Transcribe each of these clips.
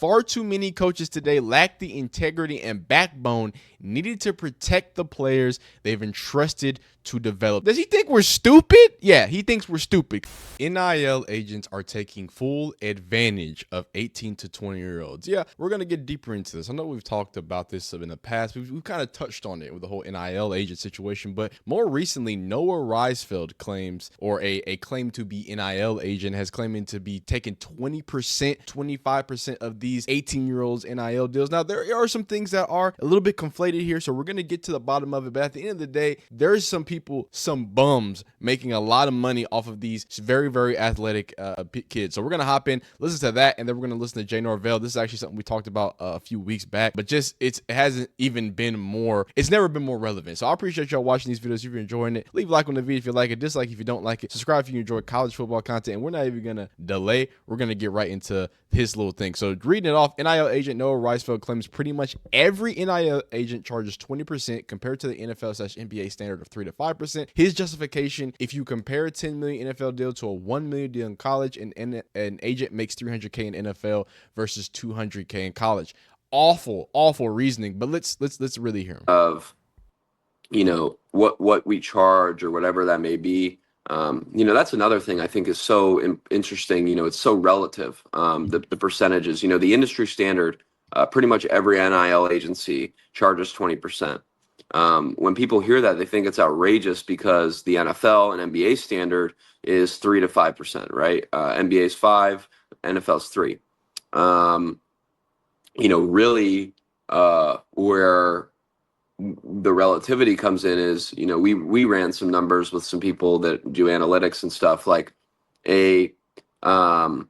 Far too many coaches today lack the integrity and backbone needed to protect the players they've entrusted to develop. Does he think we're stupid? Yeah, he thinks we're stupid. NIL agents are taking full advantage of 18 to 20-year-olds. Yeah, we're going to get deeper into this. I know we've talked about this in the past. We've kind of touched on it with the whole NIL agent situation, but more recently, Noah Ricefield claims, or a claim to be NIL agent has claiming to be taking 20%, 25% of these 18-year-olds NIL deals. Now, there are some things that are a little bit conflated here, so we're going to get to the bottom of it, but at the end of the day, there's some people, some bums making a lot of money off of these very, very athletic kids. So we're going to hop in, listen to that, and then we're going to listen to JARll. This is actually something we talked about a few weeks back, but just it hasn't even been more, it's never been more relevant. So I appreciate y'all watching these videos. If you're enjoying it, leave a like on the video if you like it, dislike if you don't like it, subscribe if you enjoy college football content, and we're not even going to delay. We're going to get right into his little thing. So reading it off, NIL agent Noah Ricefield claims pretty much every NIL agent charges 20% compared to the NFL/NBA standard of 3 to 5%. His justification: if you compare a 10 million NFL deal to a 1 million deal in college, an agent makes 300K in NFL versus 200K in college. Awful reasoning, but let's really hear him. Of, what we charge or whatever that may be. That's another thing I think is so interesting. It's so relative, the percentages. The industry standard, pretty much every NIL agency charges 20%. When people hear that, they think it's outrageous because the NFL and NBA standard is 3 to 5%, right? NBA's 5, NFL's 3. Really, where the relativity comes in is, we ran some numbers with some people that do analytics and stuff, like a $10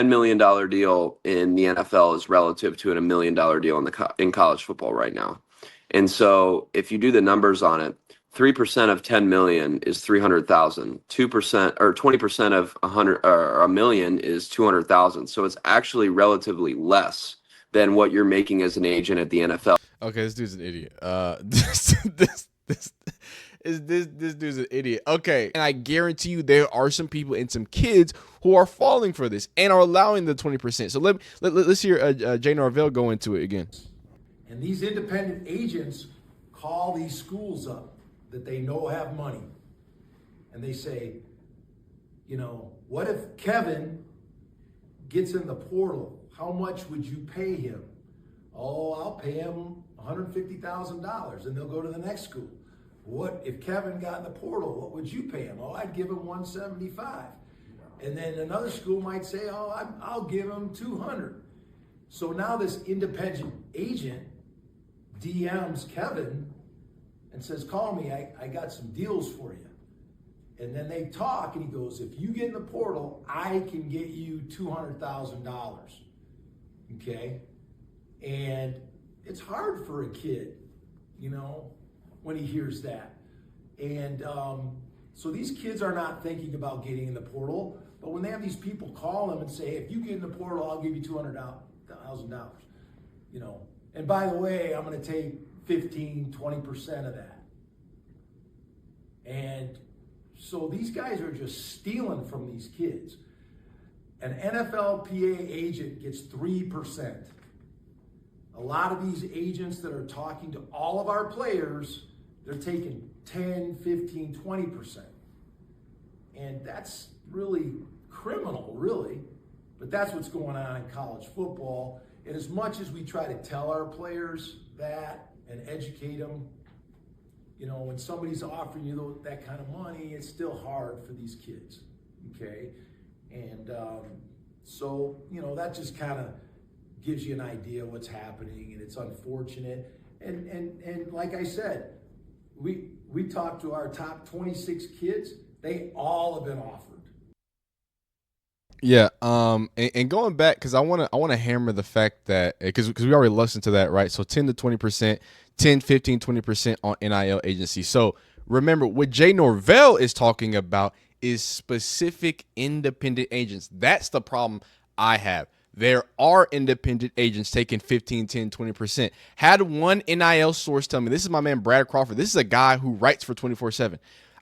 million deal in the NFL is relative to a $1 million deal in college football right now. And so if you do the numbers on it, 3% of 10 million is 300,000. 2% or 20% of 100 or a million is 200,000. So it's actually relatively less than what you're making as an agent at the NFL. Okay, this dude's an idiot. This dude's an idiot. Okay, and I guarantee you there are some people and some kids who are falling for this and are allowing the 20%. So let's hear JARll go into it again. And these independent agents call these schools up that they know have money, and they say, what if Kevin gets in the portal? How much would you pay him? Oh, I'll pay him $150,000, and they'll go to the next school. What if Kevin got in the portal? What would you pay him? Oh, I'd give him $175. And then another school might say, oh, I'll give him $200. So now this independent agent DMs Kevin and says, call me, I got some deals for you. And then they talk, and he goes, if you get in the portal, I can get you $200,000. Okay? And it's hard for a kid, when he hears that. And so these kids are not thinking about getting in the portal, but when they have these people call them and say, if you get in the portal, I'll give you $200,000, And by the way, I'm going to take 15, 20% of that. And so these guys are just stealing from these kids. An NFLPA agent gets 3%. A lot of these agents that are talking to all of our players, they're taking 10, 15, 20%. And that's really criminal, really. But that's what's going on in college football. And as much as we try to tell our players that and educate them, when somebody's offering you that kind of money, it's still hard for these kids, okay? And so, that just kind of gives you an idea of what's happening, and it's unfortunate. And like I said, we talked to our top 26 kids. They all have been offered. Yeah, and going back, because I want to hammer the fact that, because we already listened to that, right? So 10 to 20%, 10, 15, 20% on NIL agency. So remember, what JARll is talking about is specific independent agents. That's the problem I have. There are independent agents taking 15, 10, 20%. Had one NIL source tell me, this is my man Brad Crawford. This is a guy who writes for 24/7.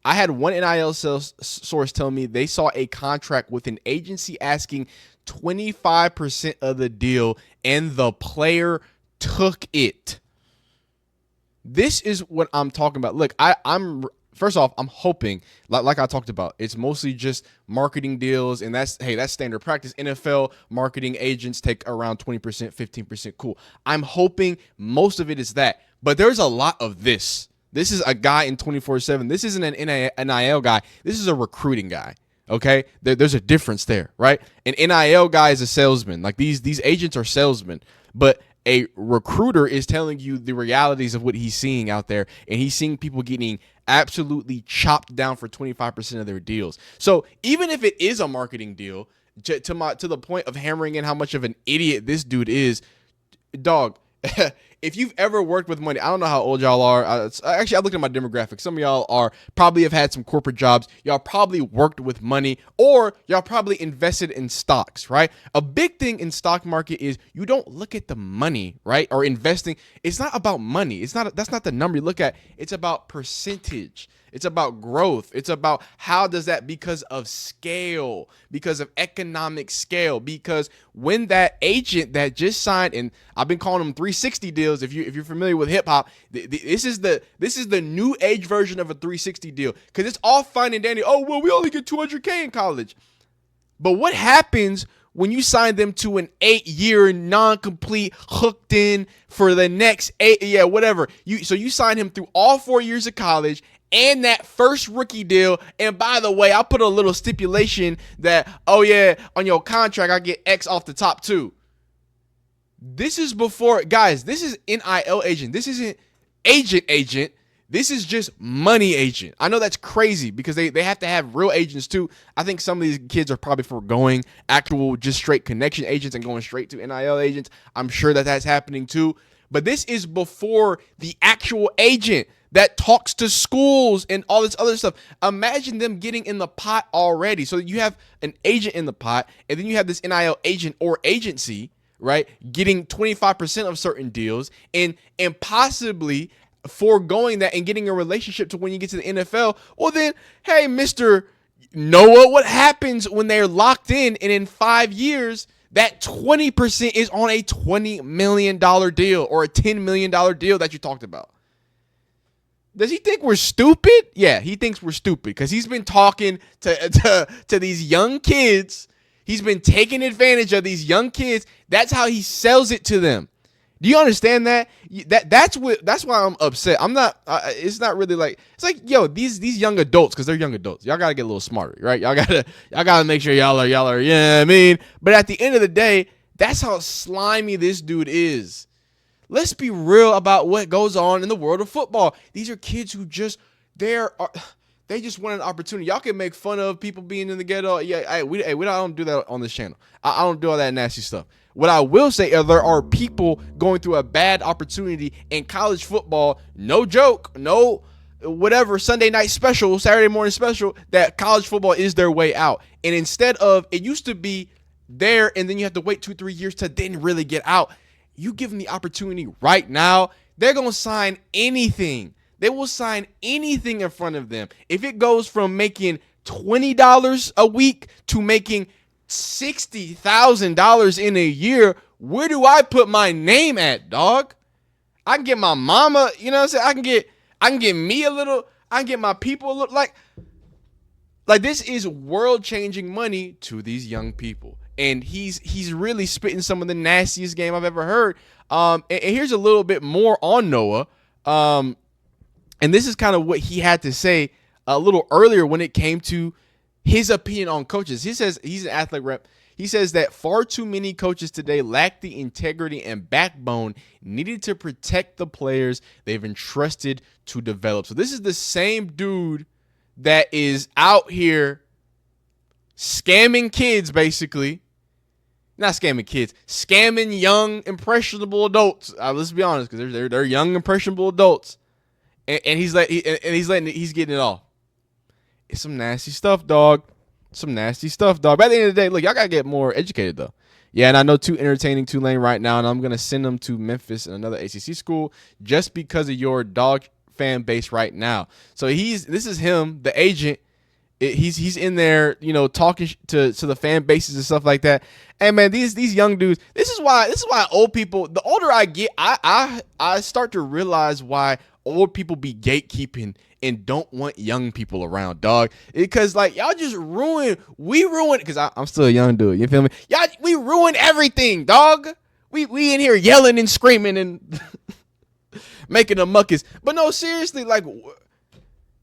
I had one NIL sales source tell me they saw a contract with an agency asking 25% of the deal, and the player took it. This is what I'm talking about. Look, I'm first off, I'm hoping, like I talked about, it's mostly just marketing deals, and that's standard practice. NFL marketing agents take around 20%, 15%. Cool. I'm hoping most of it is that, but there's a lot of this. This is a guy in 24/7. This isn't an NIL guy. This is a recruiting guy. Okay, there's a difference there, right? An NIL guy is a salesman. Like these agents are salesmen, but a recruiter is telling you the realities of what he's seeing out there, and he's seeing people getting absolutely chopped down for 25% of their deals. So even if it is a marketing deal, to the point of hammering in how much of an idiot this dude is, dog. If you've ever worked with money, I don't know how old y'all are. Actually, I looked at my demographics. Some of y'all probably have had some corporate jobs. Y'all probably worked with money, or y'all probably invested in stocks, right? A big thing in stock market is you don't look at the money, right? Or investing. It's not about money. That's not the number you look at. It's about percentage. It's about growth. It's about how does that, because of scale, because of economic scale, because when that agent that just signed, and I've been calling them 360 deals. If you're familiar with hip hop, this is the new age version of a 360 deal, because it's all fine and dandy. Oh, well, we only get $200K in college. But what happens when you sign them to an 8-year non-complete hooked in for the next 8, whatever. So you sign him through all 4 years of college and that first rookie deal. And by the way, I'll put a little stipulation that, oh yeah, on your contract, I get X off the top too. This is before, guys, this is NIL agent. This isn't agent. This is just money agent. I know that's crazy because they have to have real agents too. I think some of these kids are probably foregoing actual just straight connection agents and going straight to NIL agents. I'm sure that that's happening too. But this is before the actual agent that talks to schools and all this other stuff. Imagine them getting in the pot already. So you have an agent in the pot, and then you have this NIL agent or agency, right, getting 25% of certain deals, and possibly foregoing that and getting a relationship to when you get to the NFL. Well then, hey, Mr. Noah, what happens when they're locked in, and in 5 years that 20% is on a $20 million deal or a $10 million deal that you talked about? Does he think we're stupid? Yeah, he thinks we're stupid because he's been talking to these young kids. He's been taking advantage of these young kids. That's how he sells it to them. Do you understand that? That's why I'm upset. I'm not. It's not really like, it's like, yo, these young adults, because they're young adults. Y'all gotta get a little smarter, right? Y'all gotta make sure y'all are. Yeah, I mean. But at the end of the day, that's how slimy this dude is. Let's be real about what goes on in the world of football. These are kids who they just want an opportunity. Y'all can make fun of people being in the ghetto. Yeah, we don't do that on this channel. I don't do all that nasty stuff. What I will say is there are people going through a bad opportunity in college football. No joke, no whatever Sunday night special, Saturday morning special, that college football is their way out. And instead of, it used to be there and then you have to wait 2-3 years to then really get out. You give them the opportunity right now, they're going to sign anything. They will sign anything in front of them. If it goes from making $20 a week to making $60,000 in a year, where do I put my name at, dog? I can get my mama, you know what I'm saying? I can get me a little, I can get my people a little, like this is world-changing money to these young people. And he's really spitting some of the nastiest game I've ever heard. And here's a little bit more on Noah. And this is kind of what he had to say a little earlier when it came to his opinion on coaches. He says, he's an athlete rep. He says that far too many coaches today lack the integrity and backbone needed to protect the players they've entrusted to develop. So this is the same dude that is out here scamming kids, basically. Not scamming kids, scamming young, impressionable adults. Let's be honest, because they're young, impressionable adults, and he's getting it all. It's some nasty stuff, dog. Some nasty stuff, dog. But at the end of the day, look, y'all gotta get more educated, though. Yeah, and I know too entertaining Tulane right now, and I'm gonna send them to Memphis and another ACC school just because of your dog fan base right now. So this is him, the agent. He's in there, you know, talking to the fan bases and stuff like that. And man, these young dudes. This is why old people. The older I get, I start to realize why old people be gatekeeping and don't want young people around, dog. Because like y'all just we ruin. Because I'm still a young dude. You feel me? Y'all, we ruin everything, dog. We in here yelling and screaming and making a muckus. But no, seriously, like.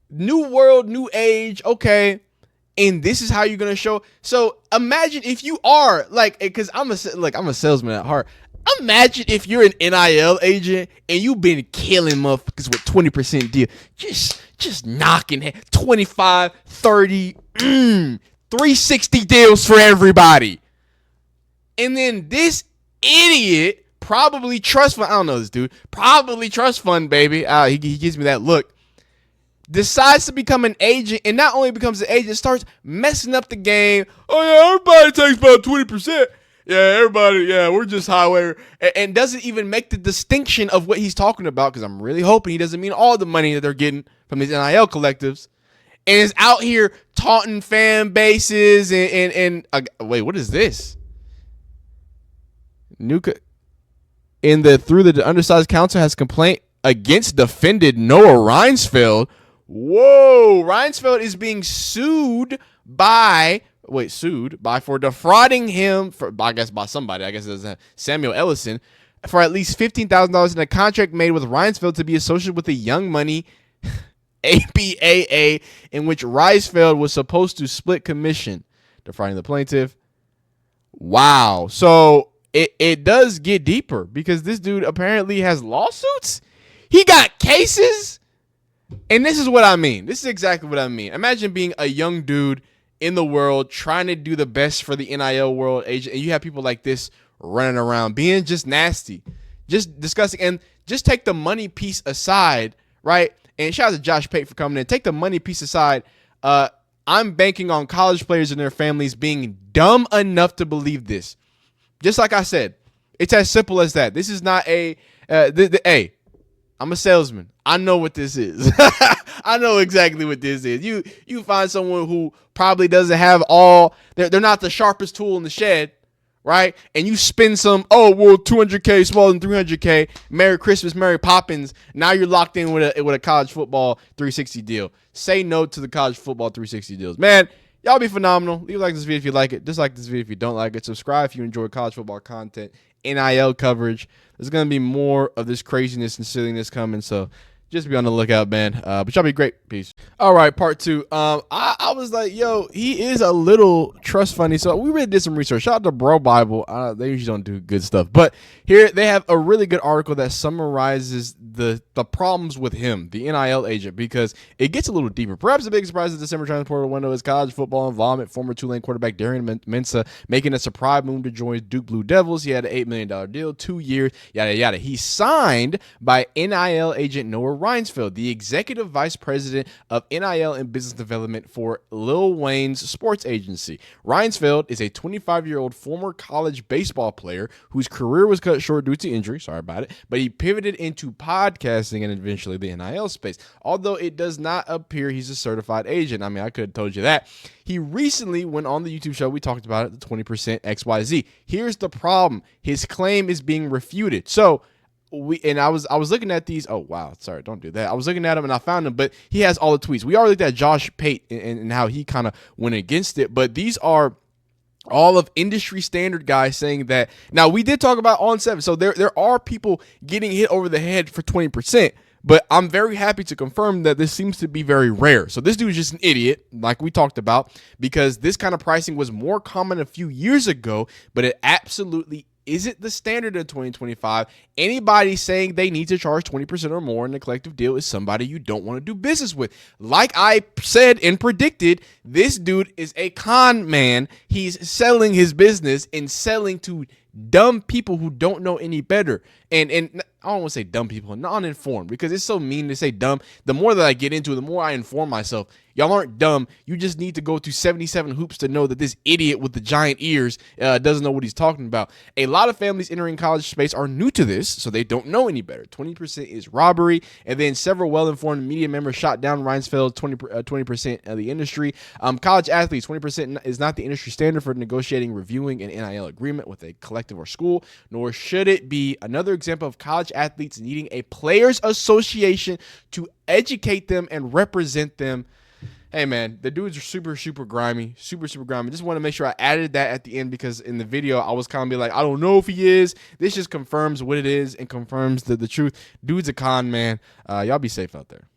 New world, new age, okay, and this is how you're gonna show. So imagine if you are like, because I'm a salesman at heart. Imagine if you're an NIL agent and you've been killing motherfuckers with 20% deal, just knocking 25, 30, 360 deals for everybody, and then this idiot probably trust fund. I don't know this dude. Probably trust fund, baby. He gives me that look. Decides to become an agent, and not only becomes an agent, starts messing up the game. Oh yeah, everybody takes about 20%. Yeah, everybody, yeah, we're just highway, and doesn't even make the distinction of what he's talking about. Because I'm really hoping he doesn't mean all the money that they're getting from these NIL collectives, and is out here taunting fan bases and wait, what is this? Through the undersized counsel has complaint against defended Noah Ricefield. Whoa, Reinfeld is being sued for defrauding him by somebody. I guess it's Samuel Ellison for at least $15,000 in a contract made with Reinfeld to be associated with the Young Money APAA, in which Reinfeld was supposed to split commission, defrauding the plaintiff. Wow. So it does get deeper because this dude apparently has lawsuits. He got cases. And this is what I mean. This is exactly what I mean. Imagine being a young dude in the world trying to do the best for the NIL world agent, and you have people like this running around being just nasty, just disgusting, and just take the money piece aside, right? And shout out to Josh Pate for coming in. Take the money piece aside. I'm banking on college players and their families being dumb enough to believe this. Just like I said, it's as simple as that. This is not hey, I'm a salesman. I know what this is. I know exactly what this is. You find someone who probably doesn't have they're not the sharpest tool in the shed, right? And you spend some, 200K smaller than 300K. Merry Christmas, Merry Poppins. Now you're locked in with a college football 360 deal. Say no to the college football 360 deals. Man, y'all be phenomenal. Leave a like this video if you like it. Dislike this video if you don't like it. Subscribe if you enjoy college football content, NIL coverage. There's going to be more of this craziness and silliness coming, so just be on the lookout, man. But y'all be great. Peace. All right, part two. I was like, yo, he is a little trust funny. So we really did some research. Shout out to Bro Bible. They usually don't do good stuff. But here they have a really good article that summarizes the problems with him, the NIL agent, because it gets a little deeper. Perhaps the biggest surprise of the December transfer window is college football involvement. Former Tulane quarterback Darian Mensah making a surprise move to join Duke Blue Devils. He had an $8 million deal, 2 years, yada, yada. He's signed by NIL agent Noah Ricefield, the executive vice president of NIL and business development for Lil Wayne's sports agency. Ricefield is a 25-year-old former college baseball player whose career was cut short due to injury. Sorry about it. But he pivoted into podcasting and eventually the NIL space. Although it does not appear he's a certified agent. I mean, I could have told you that. He recently went on the YouTube show. We talked about it, the 20% XYZ. Here's the problem. His claim is being refuted. So I was looking at these. Oh, wow. Sorry, don't do that. I was looking at him and I found him, but he has all the tweets. We already looked at Josh Pate and how he kind of went against it, but these are all of industry standard guys saying that. Now, we did talk about On 7, so there are people getting hit over the head for 20%, but I'm very happy to confirm that this seems to be very rare. So this dude is just an idiot, like we talked about, because this kind of pricing was more common a few years ago, but it absolutely isn't the standard in 2025. Anybody saying they need to charge 20% or more in a collective deal is somebody you don't want to do business with. Like I said and predicted, this dude is a con man. He's selling his business and selling to dumb people who don't know any better. And I don't want to say dumb people, non-informed, because it's so mean to say dumb. The more that I get into it, the more I inform myself. Y'all aren't dumb. You just need to go to 77 hoops to know that this idiot with the giant ears doesn't know what he's talking about. A lot of families entering college space are new to this, so they don't know any better. 20% is robbery, and then several well-informed media members shot down Reinfeld, 20% of the industry. College athletes, 20% is not the industry standard for negotiating, reviewing an NIL agreement with a collective or school, nor should it be. Another example of college athletes needing a players association to educate them and represent them. Hey, man, the dudes are super grimy, super grimy. Just want to make sure I added that at the end, because in the video, I was kind of be like, I don't know if he is. This just confirms what it is and confirms the truth. Dude's a con man. Y'all be safe out there.